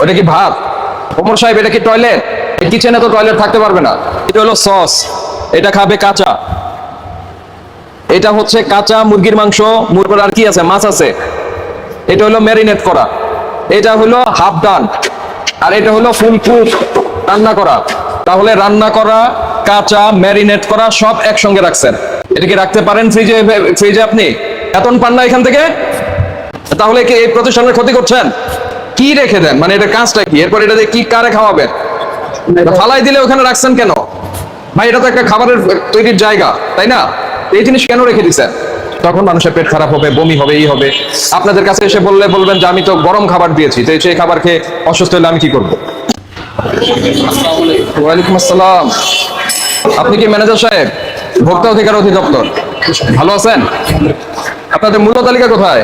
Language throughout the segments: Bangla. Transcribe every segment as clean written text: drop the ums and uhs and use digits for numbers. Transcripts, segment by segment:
ওটা কি ভাত? ওমর সাহেব এটা কি টয়লেট? কিচেনে তো টয়লেট থাকতে পারবে না। এটা হলো সস, এটা খাবে কাঁচা। এটা হচ্ছে কাঁচা মুরগির মাংস, মুরগির আর কি আছে, মাছ আছে। এটা হলো ম্যারিনেট করা। এটা হলো হাফ ডান, আর এটা হলো ফুল কুক, রান্না করা। তাহলে রান্না করা, কাঁচা, ম্যারিনেট করা সব একসঙ্গে রাখছেন। এটা কি রাখতে পারেন ফ্রিজে? ফ্রিজে আপনি বেতন পান না এখান থেকে? তাহলে কি এই প্রতিষ্ঠানের ক্ষতি করছেন? কি রেখে দেন, মানে এটা কাজটা কি? এরপর এটা দিয়ে কি কারে খাওয়াবেন? ফালাই দিলে ওখানে রাখছেন কেন ভাই? এটা তো একটা খাবারের তৈরির জায়গা, তাই না? এই জিনিস কেন রেখে দিচ্ছেন? তখন মানুষের পেট খারাপ হবে, বমি হবে, এই হবে। আপনাদের কাছে এসে বলবেন যে আমি তো গরম খাবার দিয়েছি, তো সেই খাবার খেয়ে অসুস্থ হলে আমি কি করবো? ওয়ালাইকুম আসসালাম। আপনি কি ম্যানেজার সাহেব, ভোক্তা অধিকার অধিদপ্তর? ভালো আছেন? আপনাদের মূল্য তালিকা কোথায়?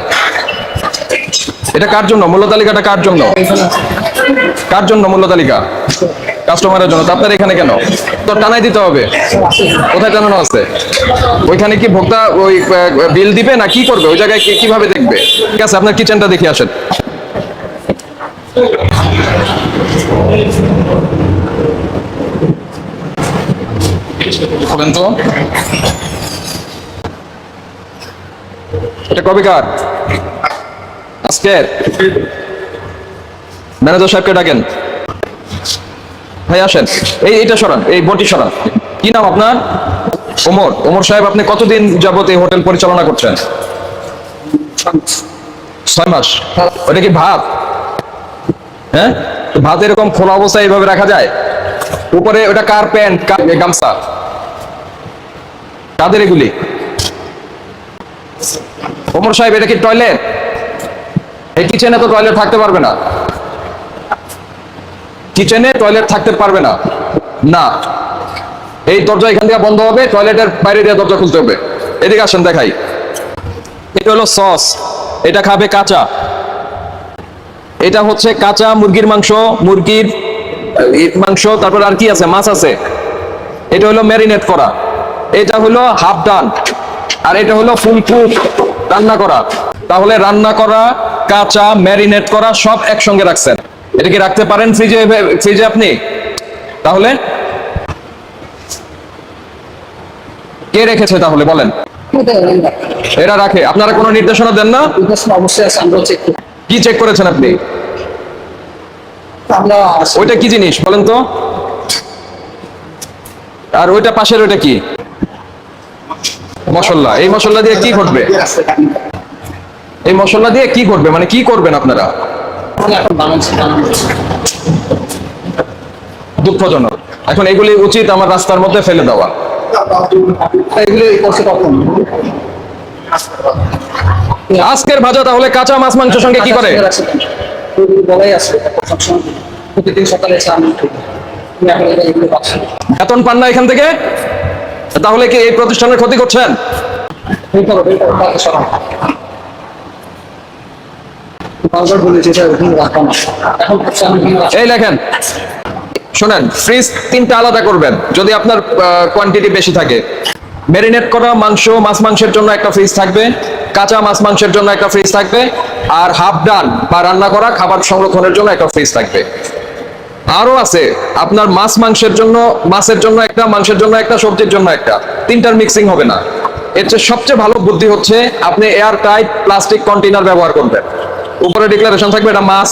এটা কার জন্য মূল্য তালিকাটা? কার জন্য? কার জন্য মূল্য তালিকা? কাস্টমারের জন্য। তো আপনার এখানে কেন? তো টানাই দিতে হবে। কোথায় টানানো আছে? ওইখানে কি ভোক্তা ওই বিল দিবে না কি করবে? ওই জায়গায় কিভাবে দেখবে? ঠিক আছে, আপনার কিচেনটা দেখে আসেন। বলেন তো, এটা কবেকার? আজকের? ম্যানেজার সাহেবকে ডাকেন। ভাই আসেন, এইটা সরান, এই বটি সরান। কি নাম আপনার? ওমর। ওমর সাহেব, আপনি কতদিন যাবত এই হোটেল পরিচালনা করছেন? 6 মাস। ওটা কি ভাত? হ্যাঁ, ভাত এরকম খোলা অবস্থায় এইভাবে রাখা যায়? উপরে ওটা কার প্যান্ট, কার গামছা, কাদের এগুলি? ওমর সাহেব এটা কি টয়লেট? এই কিচেনে তো টয়লেট থাকতে পারবে না। কিচেনে টয়লেট থাকতে পারবে না। না, এই দরজা এখান থেকে বন্ধ হবে, টয়লেটের বাইরে দিয়ে দরজা খুলতে হবে। এদিকে আসেন দেখাই। এটা হলো সস, এটা খাবে কাঁচা। এটা হচ্ছে কাঁচা মুরগির মাংস, মুরগির মাংস, তারপর আর কি আছে, মাছ আছে। এটা হলো ম্যারিনেট করা। এটা হলো হাফ ডান, আর এটা হলো ফুল কুক, রান্না করা। তাহলে রান্না করা, কাঁচা, ম্যারিনেট করা সব একসঙ্গে রাখছেন। এটা কি রাখতে পারেন ফ্রিজে? ফ্রিজে আপনি তাহলে কে রেখেছে তাহলে বলেন? এরা রাখে। আপনারা কোনো নির্দেশনা দেন না? অবশ্যই আছে, আমরা চেক করি। কি চেক করেছেন আপনি? ওইটা কি জিনিস বলেন তো? আর ওইটা পাশের ওইটা কি? মশলা। এই মশলা দিয়ে কি করবে? এই মশলা দিয়ে কি করবে, মানে কি করবেন আপনারা? দুঃখজনক। এখন এগুলি উচিত আমার রাস্তার মধ্যে ফেলে দেওয়া। আজকের ভাজা তাহলে কাঁচা মাছ মাংসের সঙ্গে কি করে? প্রতিদিন সকালে বেতন পান না এখান থেকে? তাহলে কি এই প্রতিষ্ঠানের ক্ষতি করছেন? এই লেখেন, শোনেন, ফ্রিজ 3টা আলাদা করবেন যদি আপনার কোয়ান্টিটি বেশি থাকে। ম্যারিনেট করা মাংস, মাছ মাংসের জন্য একটা ফ্রিজ থাকবে, কাঁচা মাছ মাংসের জন্য একটা ফ্রিজ থাকবে, আর হাফ ডান বা রান্না করা খাবার সংরক্ষণের জন্য একটা ফ্রিজ থাকবে। আরো আছে আপনার মাছ মাংসের জন্য, মাছের জন্য একটা, মাংসের জন্য একটা, সবজির জন্য একটা। 3টার মিক্সিং হবে না। এর চেয়ে সবচেয়ে ভালো বুদ্ধি হচ্ছে আপনি এয়ার টাইট প্লাস্টিক কন্টেইনার ব্যবহার করবেন। উপরে ডিক্লারেশন থাকবে এটা মাছ,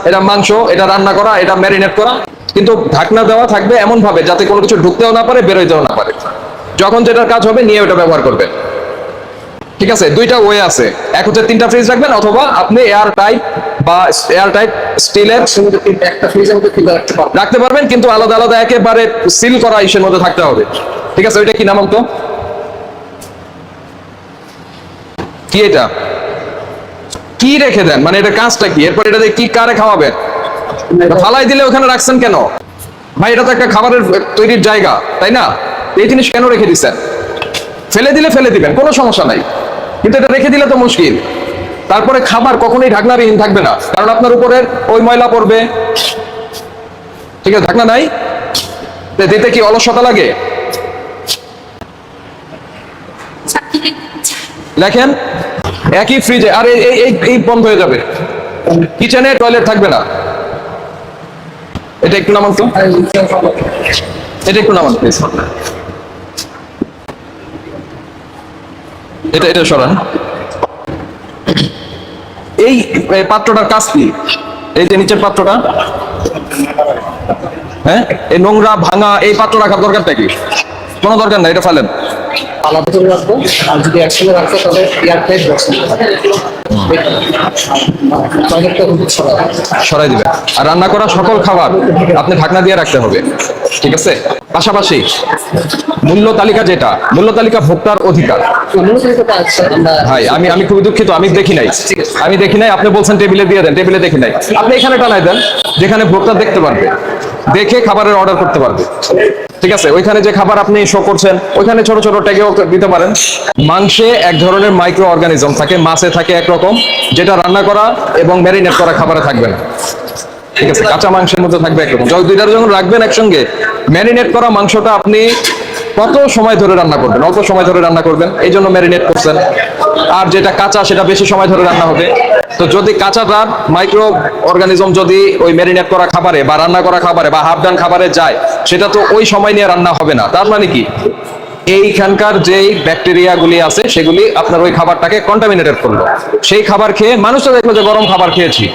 এটা মাংস, এটা রান্না করা, এটা ম্যারিনেট করা, কিন্তু ঢাকনা দেওয়া থাকবে এমন ভাবে যাতে কোনো কিছু ঢুকতেও না পারে, বেরোইতেও না পারে। যখন যেটার কাজ হবে নিয়ে ওটা ব্যবহার করবেন। ঠিক আছে, 2টা ওয়ে আছে। এক হচ্ছে 3টা ফ্রিজ রাখবেন, অথবা আপনি এয়ার টাইট বা এয়ার টাইট স্টিলের একটা ফ্রিজের মধ্যে রাখতে পারবেন, কিন্তু আলাদা আলাদা একেবারে সিল করা ইসের মধ্যে থাকতে হবে। ঠিক আছে, ওইটা কি নাম তো? কি এটা? কি রেখে দেন, মানে এটা কাজটা কি? এরপর এটা দিয়ে কি কারে খাওয়াবেন? ফালাই দিলে ওখানে রাখছেন কেন ভাই? এটা তো একটা খাবারের তৈরির জায়গা, তাই না? এই জিনিস কেন রেখে দিচ্ছেন? ফেলে দিলে ফেলে দিবেন, কোনো সমস্যা নাই, কিন্তু এটা রেখে দিলে তো মুশকিল। তারপরে খাবার কখনোই ঢাকনাবিহীন থাকবে না, কারণ আপনার উপরের ওই ময়লা পড়বে। ঠিক আছে, ঢাকনা নাই দিতে কি অলসতা লাগে? লেখেন একই ফ্রিজে, আর এই বন্ধ হয়ে যাবে। কিচেনে টয়লেট থাকবে না। এটা একটু নামান তো, এটা একটু নামান প্লিজ। এটা সরান। এই পাত্রটার কাজ কি? এই যে নিচের পাত্রটা, হ্যাঁ, এই নোংরা ভাঙা এই পাত্র রাখার দরকারটা কি? কোনো দরকার নাই, এটা ফেলেন। আলাদা করে রাখবো, আর যদি একসঙ্গে রাখবো তাহলে এয়ার টাইট বক্স টয়লেটটা সরাই দিবেন। আর রান্না করা সকল খাবার আপনি ঢাকনা দিয়ে রাখতে হবে, ঠিক আছে? পাশাপাশি মূল্য তালিকা, যেটা মূল্য তালিকা ভোক্তার অধিকার। ভাই আমি খুবই দুঃখিত, আমি দেখি নাই। আপনি বলছেন টেবিলে দিয়ে দেন, টেবিলে দেখি নাই। আপনি এখানে টানাই দেন, যেখানে ভোক্তা দেখতে পারবে, দেখে খাবারের অর্ডার করতে পারবে, ঠিক আছে? ওইখানে যে খাবার আপনি শো করছেন ওইখানে ছোট ছোট ট্যাগেও দিতে পারেন। মাংসে এক ধরনের মাইক্রো অর্গানিজম থাকে, মাছে থাকে একরকম, যেটা রান্না করা এবং ম্যারিনেট করা খাবারে থাকবে না, ঠিক আছে? কাঁচা মাংসের মধ্যে থাকবে একরকম। দুইটা যখন রাখবেন একসঙ্গে, ম্যারিনেট করা মাংসটা আপনি কত সময় ধরে রান্না করবেন? অল্প সময় ধরে রান্না করবেন, এই জন্য ম্যারিনেট করছেন। আর যেটা কাঁচা সেটা বেশি সময় ধরে রান্না হবে। তো যদি কাঁচাটার মাইক্রো অর্গানিজম যদি ওই ম্যারিনেট করা খাবারে বা রান্না করা খাবারে বা হাফ ডান খাবারে যায়, সেটা তো ওই সময় নিয়ে রান্না হবে না। তার মানে কি, এইখানকার যেই ব্যাকটেরিয়া গুলি আছে সেগুলি আপনার ওই খাবারটাকে কন্টামিনেটেড করলো। সেই খাবার খেয়ে মানুষ তো দেখলো যে গরম খাবার খেয়েছি,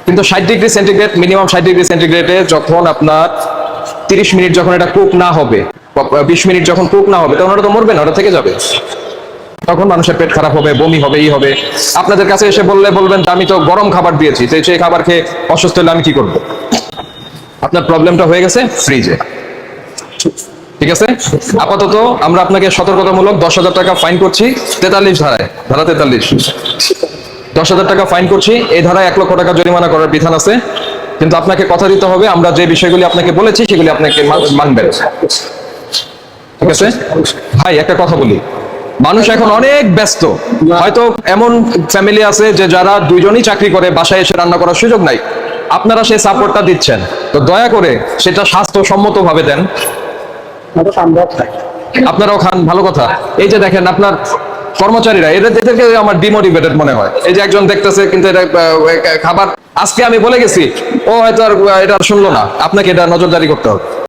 কিন্তু 60°C, মিনিমাম 60°C যখন আপনার 30 মিনিট যখন এটা কুক না হবে, 20 মিনিট যখন কুক না হবে, তখন ওটা তো মরবে না, ওটা থেকে যাবে। তখন মানুষের পেট খারাপ হবে, বমি হবে, ই হবে। আপনাদের কাছে এসে বলবেন আমি তো গরম খাবার দিয়েছি, তো সেই খাবার খেয়ে অসুস্থ হলে আমি কি করব? আপনার প্রবলেমটা হয়ে গেছে ফ্রিজে, ঠিক আছে? আপাতত আমরা আপনাকে সতর্কতামূলক 10,000 টাকা ফাইন করছি, 43 ধারায়, ধারা 43, 10,000 টাকা ফাইন করছি। এই ধারায় 1 লক্ষ টাকা জরিমানা করার বিধান আছে। কিন্তু আপনাকে কথা দিতে হবে, আমরা যে বিষয়গুলি আপনাকে বলেছি সেগুলি আপনাকে মানবেন, ঠিক আছে? ভাই একটা কথা বলি, মানুষ এখন অনেক ব্যস্ত। হয়তো এমন ফ্যামিলি আছে যে যারা দুইজনই চাকরি করে, বাসায় এসে রান্না করার সুযোগ নাই। আপনারা সেই সাপোর্টটা দিচ্ছেন, তো দয়া করে সেটা স্বাস্থ্যসম্মত ভাবে দেন। আপনারাও খান, ভালো কথা। এই যে দেখেন আপনার কর্মচারীরা, এদেরকে আমার ডিমোটিভেটেড মনে হয়। এই যে একজন দেখতেছে কিন্তু এটা খাবার আজকে আমি বলে গেছি, ও হয়তো আর এটা শুনলো না। আপনাকে এটা নজরদারি করতে হবে।